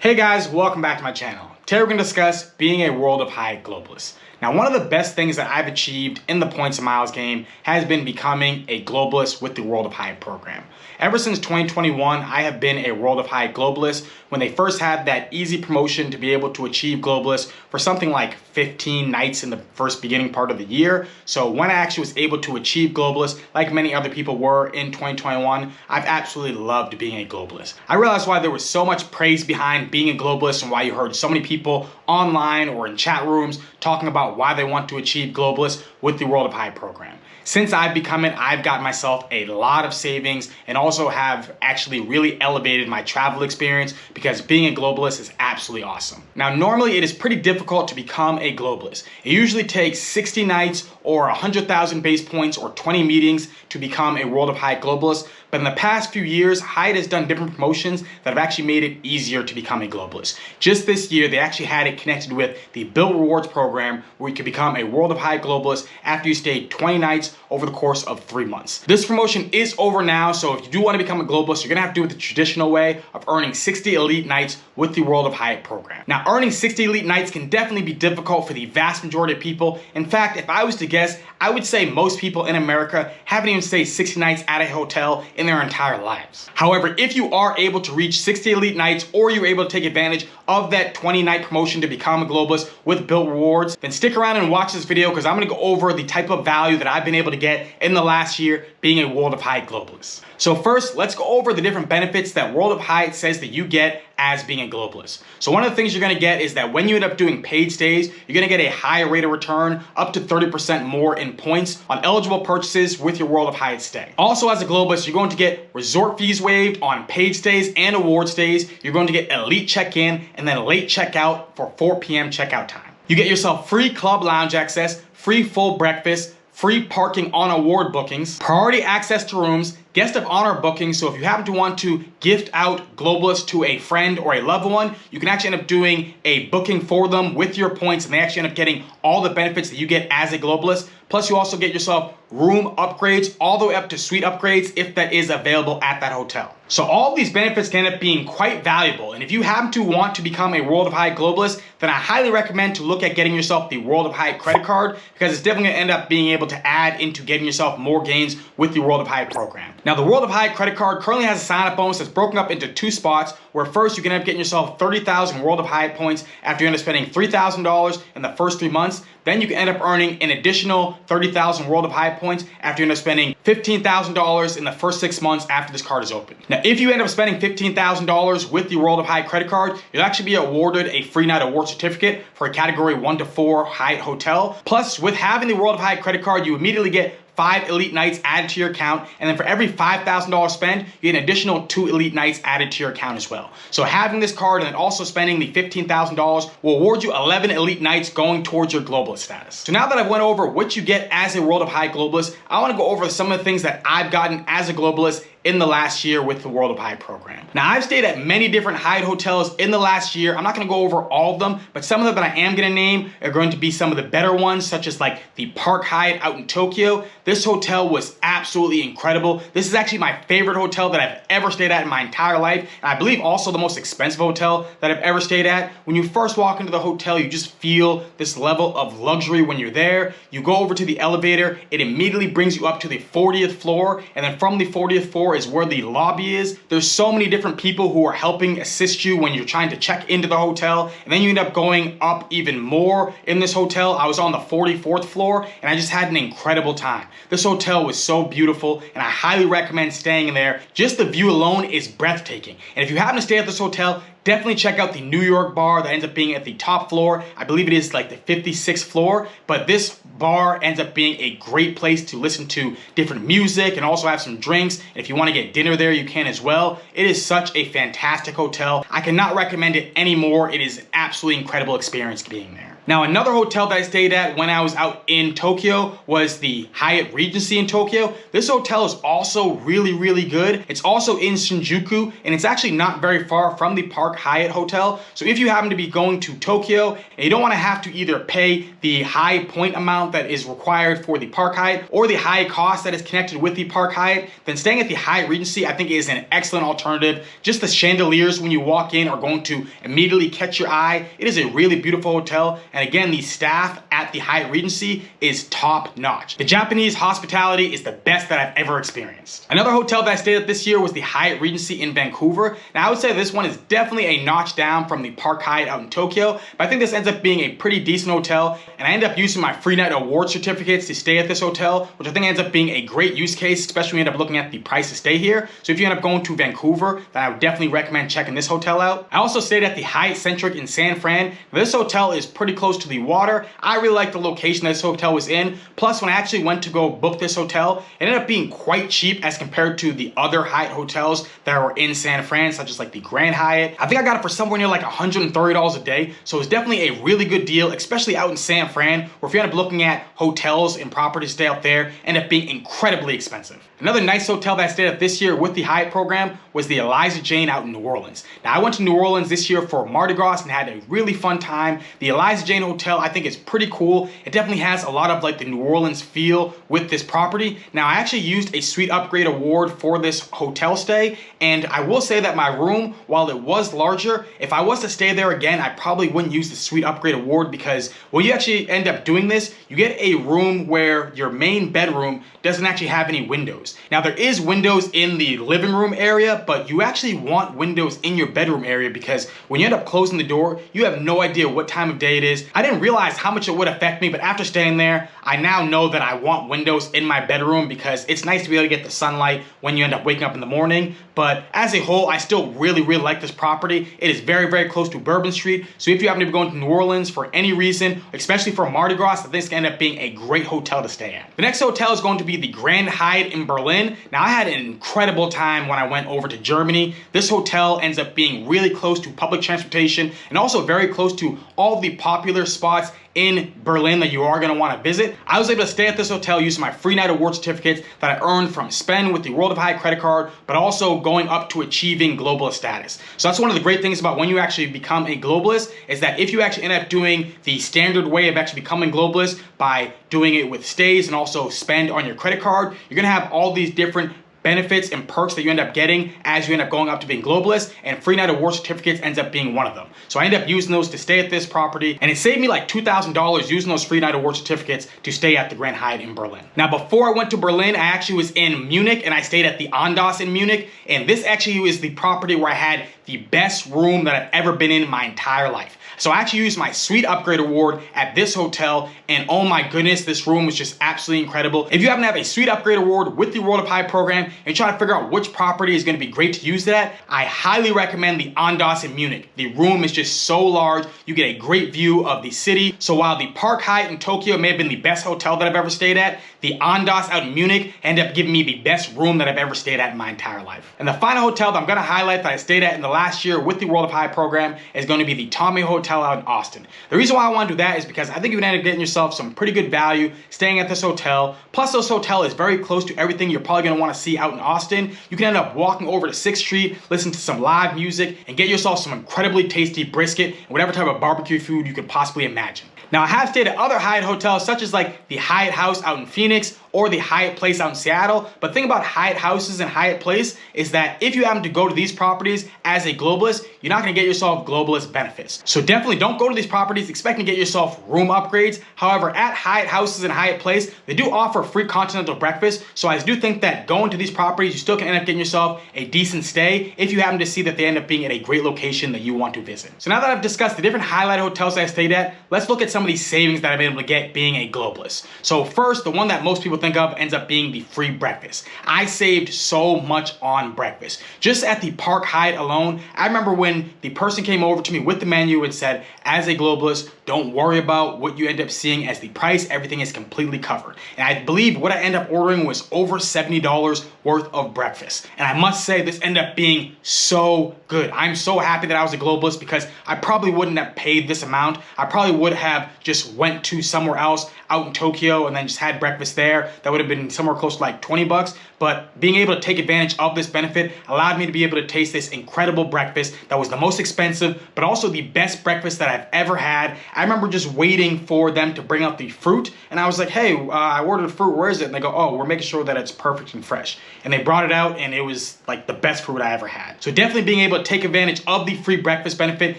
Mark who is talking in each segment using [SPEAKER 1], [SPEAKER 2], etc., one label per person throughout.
[SPEAKER 1] Hey guys, welcome back to my channel. Today we're going to discuss being a World of Hyatt Globalist. Now, one of the best things that I've achieved in the points and miles game has been becoming a globalist with the World of Hyatt program. Ever since 2021, I have been a World of Hyatt globalist. When they first had that easy promotion to be able to achieve globalist for something like 15 nights in the first beginning part of the year. So when I actually was able to achieve globalist, like many other people were in 2021, I've absolutely loved being a globalist. I realized why there was so much praise behind being a globalist and why you heard so many people online or in chat rooms talking about why they want to achieve globalist with the World of Hyatt program. Since I've become it, I've got myself a lot of savings and also have actually really elevated my travel experience because being a globalist is absolutely awesome. Now, normally it is pretty difficult to become a globalist. It usually takes 60 nights or 100,000 base points or 20 meetings to become a World of Hyatt globalist. But in the past few years, Hyatt has done different promotions that have actually made it easier to become a globalist. Just this year, they actually had it connected with the Bilt Rewards program where you could become a World of Hyatt globalist after you stayed 20 nights over the course of 3 months. This promotion is over now, so if you do want to become a globalist, you're gonna have to do it the traditional way of earning 60 elite nights with the World of Hyatt program. Now, earning 60 elite nights can definitely be difficult for the vast majority of people. In fact, if I was to guess, I would say most people in America haven't even stayed 60 nights at a hotel in their entire lives. However, if you are able to reach 60 elite nights or you're able to take advantage of that 20-night promotion to become a globalist with Bilt Rewards, then stick around and watch this video because I'm going to go over the type of value that I've been able to get in the last year being a World of Hyatt globalist. So first, let's go over the different benefits that World of Hyatt says that you get as being a globalist. So one of the things you're gonna get is that when you end up doing paid stays, you're gonna get a higher rate of return, up to 30% more in points on eligible purchases with your World of Hyatt stay. Also, as a globalist, you're going to get resort fees waived on paid stays and award stays. You're going to get elite check-in and then late checkout for 4 p.m. checkout time. You get yourself free club lounge access, free full breakfast, free parking on award bookings, priority access to rooms, guest of honor bookings. So if you happen to want to gift out globalist to a friend or a loved one, you can actually end up doing a booking for them with your points and they actually end up getting all the benefits that you get as a globalist. Plus you also get yourself room upgrades all the way up to suite upgrades if that is available at that hotel. So all of these benefits can end up being quite valuable. And if you happen to want to become a World of Hyatt globalist, then I highly recommend to look at getting yourself the World of Hyatt credit card because it's definitely gonna end up being able to add into getting yourself more gains with the World of Hyatt program. Now, the World of Hyatt credit card currently has a sign-up bonus that's broken up into 2 spots where first you can end up getting yourself 30,000 World of Hyatt points after you end up spending $3,000 in the first 3 months. Then you can end up earning an additional 30,000 World of Hyatt points after you end up spending $15,000 in the first 6 months after this card is open. Now, if you end up spending $15,000 with the World of Hyatt credit card, you'll actually be awarded a free night award certificate for a category 1 to 4 Hyatt hotel. Plus, with having the World of Hyatt credit card, you immediately get 5 elite nights added to your account, and then for every $5,000 spend, you get an additional 2 elite nights added to your account as well. So having this card and then also spending the $15,000 will award you 11 elite nights going towards your globalist status. So now that I've went over what you get as a World of Hyatt globalist, I want to go over some of the things that I've gotten as a globalist in the last year with the World of Hyatt program. Now, I've stayed at many different Hyatt hotels in the last year. I'm not gonna go over all of them, but some of them that I am gonna name are going to be some of the better ones, such as like the Park Hyatt out in Tokyo. This hotel was absolutely incredible. This is actually my favorite hotel that I've ever stayed at in my entire life, and I believe also the most expensive hotel that I've ever stayed at. When you first walk into the hotel, you just feel this level of luxury when you're there. You go over to the elevator, it immediately brings you up to the 40th floor, and then from the 40th floor is where the lobby is. There's so many different people who are helping assist you when you're trying to check into the hotel, and then you end up going up even more in this hotel. I was on the 44th floor and I just had an incredible time. This hotel was so beautiful and I highly recommend staying in there. Just the view alone is breathtaking. And if you happen to stay at this hotel, definitely check out the New York bar that ends up being at the top floor. I believe it is like the 56th floor, but this bar ends up being a great place to listen to different music and also have some drinks. And if you want to get dinner there, you can as well. It is such a fantastic hotel. I cannot recommend it anymore. It is an absolutely incredible experience being there. Now, another hotel that I stayed at when I was out in Tokyo was the Hyatt Regency in Tokyo. This hotel is also really good. It's also in Shinjuku, and it's actually not very far from the Park Hyatt Hotel. So if you happen to be going to Tokyo and you don't want to have to either pay the high point amount that is required for the Park Hyatt or the high cost that is connected with the Park Hyatt, then staying at the Hyatt Regency I think is an excellent alternative. Just the chandeliers when you walk in are going to immediately catch your eye. It is a really beautiful hotel, and again, the staff at the Hyatt Regency is top notch. The Japanese hospitality is the best that I've ever experienced. Another hotel that I stayed at this year was the Hyatt Regency in Vancouver. Now I would say this one is definitely a notch down from the Park Hyatt out in Tokyo, but I think this ends up being a pretty decent hotel, and I end up using my free night award certificates to stay at this hotel, which I think ends up being a great use case, especially when you end up looking at the price to stay here. So if you end up going to Vancouver, then I would definitely recommend checking this hotel out. I also stayed at the Hyatt Centric in San Fran. This hotel is pretty close to the water. I really like the location this hotel was in. Plus, when I actually went to go book this hotel, it ended up being quite cheap as compared to the other Hyatt hotels that were in San Fran, such as like the Grand Hyatt. I think I got it for somewhere near like $130 a day. So it's definitely a really good deal, especially out in San Fran, where if you end up looking at hotels and properties to stay out there, end up being incredibly expensive. Another nice hotel that I stayed at this year with the Hyatt program was the Eliza Jane out in New Orleans. Now, I went to New Orleans this year for Mardi Gras and had a really fun time. The Eliza Jane Hotel, I think, is pretty cool. It definitely has a lot of like the New Orleans feel with this property. Now, I actually used a Suite Upgrade Award for this hotel stay, and I will say that my room, while it was larger, if I was to stay there again, I probably wouldn't use the Suite Upgrade Award, because when you actually end up doing this, you get a room where your main bedroom doesn't actually have any windows. Now, there is windows in the living room area, but you actually want windows in your bedroom area, because when you end up closing the door, you have no idea what time of day it is. I didn't realize how much it would affect me, but after staying there, I now know that I want windows in my bedroom, because it's nice to be able to get the sunlight when you end up waking up in the morning. But as a whole, I still really like this property. It is very close to Bourbon Street. So if you happen to be going to New Orleans for any reason, especially for Mardi Gras, I think this can end up being a great hotel to stay at. The next hotel is going to be the Grand Hyatt in Berlin. Now, I had an incredible time when I went over to Germany. This hotel ends up being really close to public transportation and also very close to all the popular spots in Berlin that you are going to want to visit. I was able to stay at this hotel using my free night award certificates that I earned from spend with the World of Hyatt credit card, but also going up to achieving globalist status. So that's one of the great things about when you actually become a globalist, is that if you actually end up doing the standard way of actually becoming globalist by doing it with stays and also spend on your credit card, you're going to have all these different benefits and perks that you end up getting as you end up going up to being globalist, and free night award certificates ends up being one of them. So I ended up using those to stay at this property, and it saved me like $2,000 using those free night award certificates to stay at the Grand Hyatt in Berlin. Now, before I went to Berlin, I actually was in Munich, and I stayed at the Andaz in Munich, and this actually was the property where I had the best room that I've ever been in my entire life. So I actually used my Suite Upgrade Award at this hotel, and oh my goodness, this room was just absolutely incredible. If you happen to have a Suite Upgrade Award with the World of Hyatt program and you're trying to figure out which property is going to be great to use that, I highly recommend the Andaz in Munich. The room is just so large, you get a great view of the city. So while the Park Hyatt in Tokyo may have been the best hotel that I've ever stayed at, the Andaz out in Munich ended up giving me the best room that I've ever stayed at in my entire life. And the final hotel that I'm going to highlight that I stayed at in the last year with the World of Hyatt program is going to be the Tommy Hotel out in Austin. The reason why I want to do that is because I think you would end up getting yourself some pretty good value staying at this hotel. Plus, this hotel is very close to everything you're probably going to want to see out in Austin. You can end up walking over to 6th Street, listen to some live music, and get yourself some incredibly tasty brisket and whatever type of barbecue food you could possibly imagine. Now, I have stayed at other Hyatt hotels, such as like the Hyatt House out in Phoenix or the Hyatt Place out in Seattle. But the thing about Hyatt Houses and Hyatt Place is that if you happen to go to these properties as a globalist, you're not going to get yourself globalist benefits. So definitely don't go to these properties expecting to get yourself room upgrades. However, at Hyatt Houses and Hyatt Place, they do offer free continental breakfast. So I do think that going to these properties, you still can end up getting yourself a decent stay if you happen to see that they end up being at a great location that you want to visit. So now that I've discussed the different highlight hotels that I stayed at, let's look at some of these savings that I've been able to get being a globalist. So first, the one that most people think of ends up being the free breakfast. I saved so much on breakfast. Just at the Park Hyatt alone, I remember when the person came over to me with the menu and said, as a globalist, don't worry about what you end up seeing as the price. Everything is completely covered. And I believe what I ended up ordering was over $70 worth of breakfast. And I must say, this ended up being so good. I'm so happy that I was a globalist because I probably wouldn't have paid this amount. I probably would have just went to somewhere else out in Tokyo and then just had breakfast there. That would have been somewhere close to like 20 bucks. But being able to take advantage of this benefit allowed me to be able to taste this incredible breakfast that was the most expensive, but also the best breakfast that I've ever had. I remember just waiting for them to bring out the fruit. And I was like, hey, I ordered fruit. Where is it? And they go, oh, we're making sure that it's perfect and fresh. And they brought it out and it was like the best fruit I ever had. So definitely being able to take advantage of the free breakfast benefit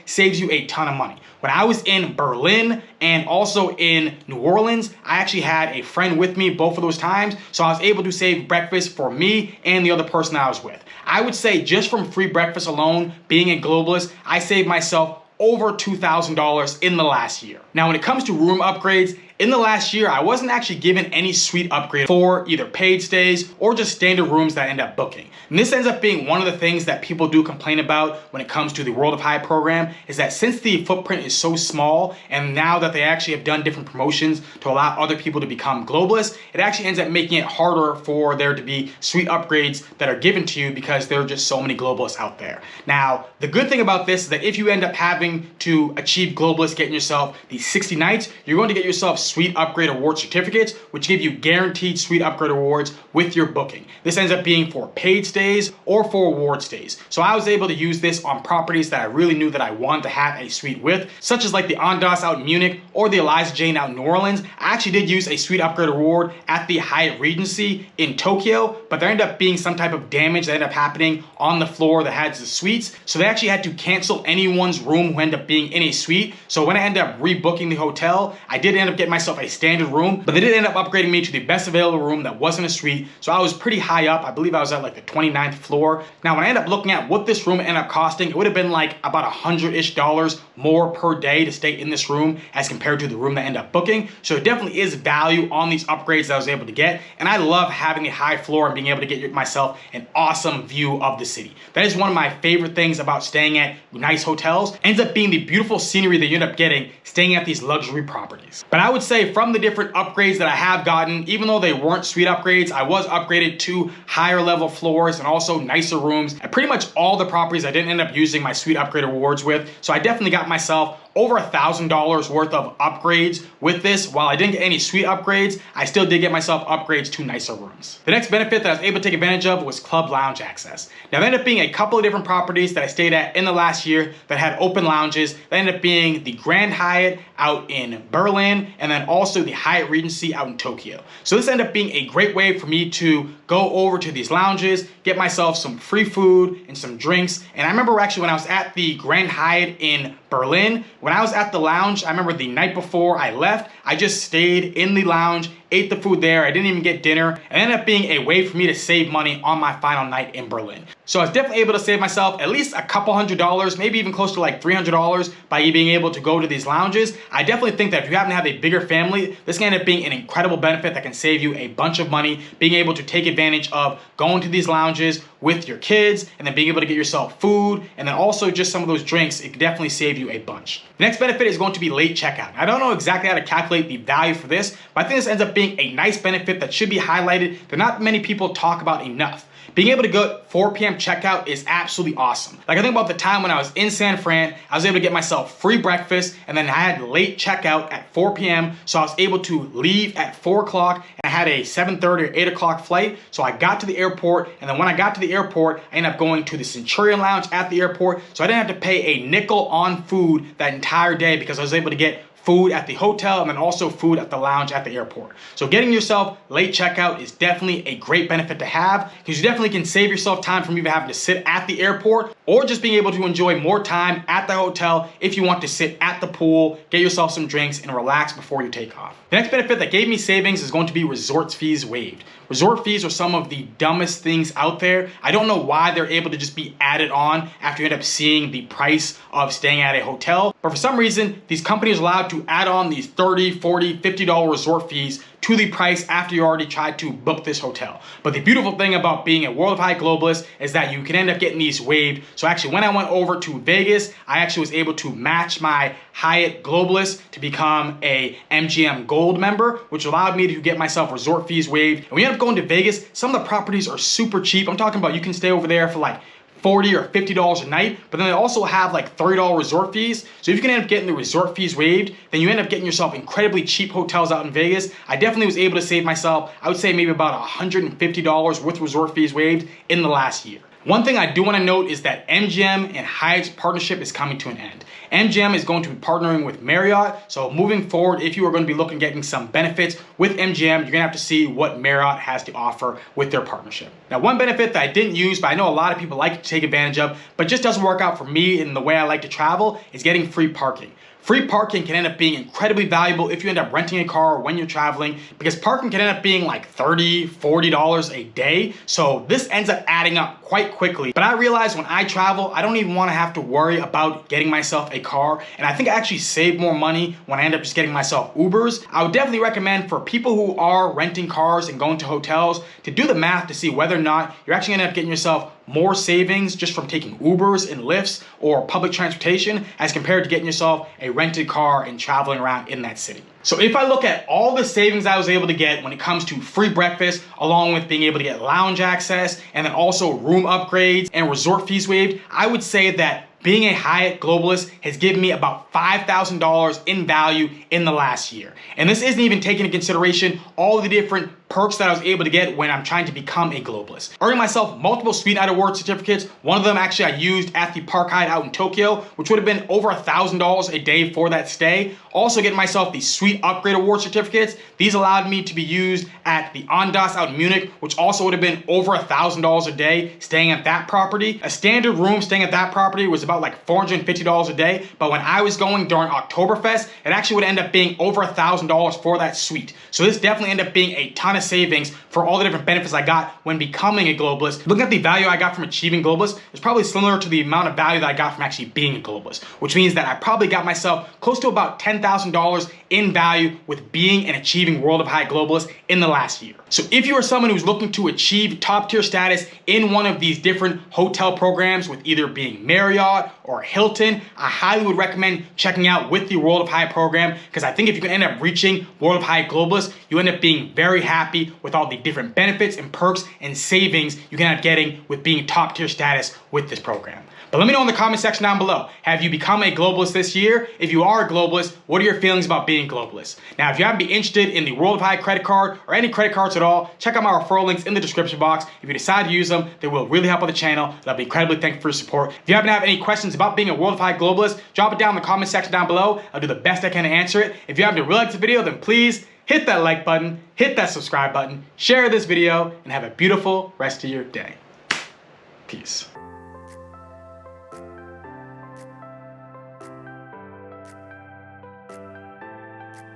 [SPEAKER 1] saves you a ton of money. When I was in Berlin and also in New Orleans, I actually had a friend with me both of those times. So I was able to save breakfast for me and the other person I was with. I would say just from free breakfast alone, being a globalist, I saved myself over $2,000 in the last year. Now, when it comes to room upgrades, in the last year, I wasn't actually given any suite upgrade for either paid stays or just standard rooms that I end up booking. And this ends up being one of the things that people do complain about when it comes to the World of Hyatt program, is that since the footprint is so small, and now that they actually have done different promotions to allow other people to become globalists, it actually ends up making it harder for there to be suite upgrades that are given to you because there are just so many globalists out there. Now, the good thing about this is that if you end up having to achieve globalist, getting yourself these 60 nights, you're going to get yourself suite upgrade award certificates, which give you guaranteed suite upgrade awards with your booking. This ends up being for paid stays or for award stays. So I was able to use this on properties that I really knew that I wanted to have a suite with, such as like the Andaz out in Munich or the Eliza Jane out in New Orleans. I actually did use a suite upgrade award at the Hyatt Regency in Tokyo, but there ended up being some type of damage that ended up happening on the floor that had the suites. So they actually had to cancel anyone's room who ended up being in a suite. So when I ended up rebooking the hotel, I did end up getting myself a standard room, but they did end up upgrading me to the best available room that wasn't a suite. So I was pretty high up. I believe I was at like the 29th floor. Now, when I ended up looking at what this room ended up costing, it would have been like about $100-ish more per day to stay in this room as compared to the room that I ended up booking. So it definitely is value on these upgrades that I was able to get. And I love having a high floor and being able to get myself an awesome view of the city. That is one of my favorite things about staying at nice hotels. Ends up being the beautiful scenery that you end up getting staying at these luxury properties. But I would say from the different upgrades that I have gotten, even though they weren't suite upgrades, I was upgraded to higher level floors and also nicer rooms at pretty much all the properties I didn't end up using my suite upgrade awards with. So I definitely got myself over $1,000 worth of upgrades with this. While I didn't get any suite upgrades, I still did get myself upgrades to nicer rooms. The next benefit that I was able to take advantage of was club lounge access. Now, there ended up being a couple of different properties that I stayed at in the last year that had open lounges. That ended up being the Grand Hyatt out in Berlin and then also the Hyatt Regency out in Tokyo. So this ended up being a great way for me to go over to these lounges, get myself some free food and some drinks. And I remember actually when I was at the Grand Hyatt in Berlin, when I was at the lounge, I remember the night before I left, I just stayed in the lounge, ate the food there. I didn't even get dinner, and it ended up being a way for me to save money on my final night in Berlin. So I was definitely able to save myself at least a couple $100s, maybe even close to like $300 by being able to go to these lounges. I definitely think that if you happen to have a bigger family, this can end up being an incredible benefit that can save you a bunch of money, being able to take advantage of going to these lounges with your kids and then being able to get yourself food and then also just some of those drinks. It can definitely save you a bunch. The next benefit is going to be late checkout. I don't know exactly how to calculate the value for this, but I think this ends up being a nice benefit that should be highlighted that not many people talk about enough. Being able to go 4 p.m. checkout is absolutely awesome. Like I think about the time when I was in San Fran, I was able to get myself free breakfast and then I had late checkout at 4 p.m. So I was able to leave at 4 o'clock and I had a 7:30 or 8 o'clock flight. So I got to the airport and then when I got to the airport, I ended up going to the Centurion Lounge at the airport. So I didn't have to pay a nickel on food that entire day because I was able to get food at the hotel and then also food at the lounge at the airport. So getting yourself late checkout is definitely a great benefit to have because you definitely can save yourself time from even having to sit at the airport or just being able to enjoy more time at the hotel if you want to sit at the pool, get yourself some drinks and relax before you take off. The next benefit that gave me savings is going to be resorts fees waived. Resort fees are some of the dumbest things out there. I don't know why they're able to just be added on after you end up seeing the price of staying at a hotel. But for some reason, these companies are allowed to add on these $30, $40, $50 resort fees to the price after you already tried to book this hotel. But the beautiful thing about being a World of Hyatt Globalist is that you can end up getting these waived. So actually, when I went over to Vegas, I actually was able to match my Hyatt Globalist to become a MGM Gold member, which allowed me to get myself resort fees waived. And when you end up going to Vegas, some of the properties are super cheap. I'm talking about you can stay over there for like $40 or $50 a night, but then they also have like $30 resort fees. So if you can end up getting the resort fees waived, then you end up getting yourself incredibly cheap hotels out in Vegas. I definitely was able to save myself, I would say maybe about $150 with resort fees waived in the last year. One thing I do want to note is that MGM and Hyatt's partnership is coming to an end. MGM is going to be partnering with Marriott, so moving forward, if you are going to be looking at getting some benefits with MGM, you're going to have to see what Marriott has to offer with their partnership. Now, one benefit that I didn't use, but I know a lot of people like to take advantage of, but just doesn't work out for me in the way I like to travel, is getting free parking. Free parking can end up being incredibly valuable if you end up renting a car when you're traveling, because parking can end up being like $30, $40 a day. So this ends up adding up quite quickly. But I realize when I travel, I don't even want to have to worry about getting myself a car. And I think I actually save more money when I end up just getting myself Ubers. I would definitely recommend for people who are renting cars and going to hotels to do the math to see whether or not you're actually gonna end up getting yourself more savings just from taking Ubers and Lyfts or public transportation as compared to getting yourself a rented car and traveling around in that city. So if I look at all the savings I was able to get when it comes to free breakfast, along with being able to get lounge access and then also room upgrades and resort fees waived, I would say that being a Hyatt Globalist has given me about $5,000 in value in the last year. And this isn't even taking into consideration all the different perks that I was able to get when I'm trying to become a Globalist. Earning myself multiple Suite Night Award certificates. One of them actually I used at the Park Hyatt out in Tokyo, which would have been over $1,000 a day for that stay. Also getting myself the Suite Upgrade Award certificates. These allowed me to be used at the Andaz out in Munich, which also would have been over $1,000 a day staying at that property. A standard room staying at that property was about like $450 a day, but when I was going during Oktoberfest, it actually would end up being over $1,000 for that suite. So this definitely ended up being a ton of savings for all the different benefits I got when becoming a Globalist. Looking at the value I got from achieving Globalist, it's probably similar to the amount of value that I got from actually being a Globalist, which means that I probably got myself close to about $10,000 in value with being and achieving World of Hyatt Globalist in the last year. So if you are someone who's looking to achieve top tier status in one of these different hotel programs with either being Marriott or Hilton, I highly would recommend checking out with the World of Hyatt program, because I think if you can end up reaching World of Hyatt Globalist, you end up being very happy with all the different benefits and perks and savings you can end up getting with being top tier status with this program. But let me know in the comment section down below, have you become a Globalist this year? If you are a Globalist, what are your feelings about being a Globalist? Now, if you happen to be interested in the World of Hyatt credit card or any credit cards at all, check out my referral links in the description box. If you decide to use them, they will really help out the channel, and I'll be incredibly thankful for your support. If you happen to have any questions about being a World of Hyatt Globalist, drop it down in the comment section down below. I'll do the best I can to answer it. If you happen to really like the video, then please hit that like button, hit that subscribe button, share this video, and have a beautiful rest of your day. Peace.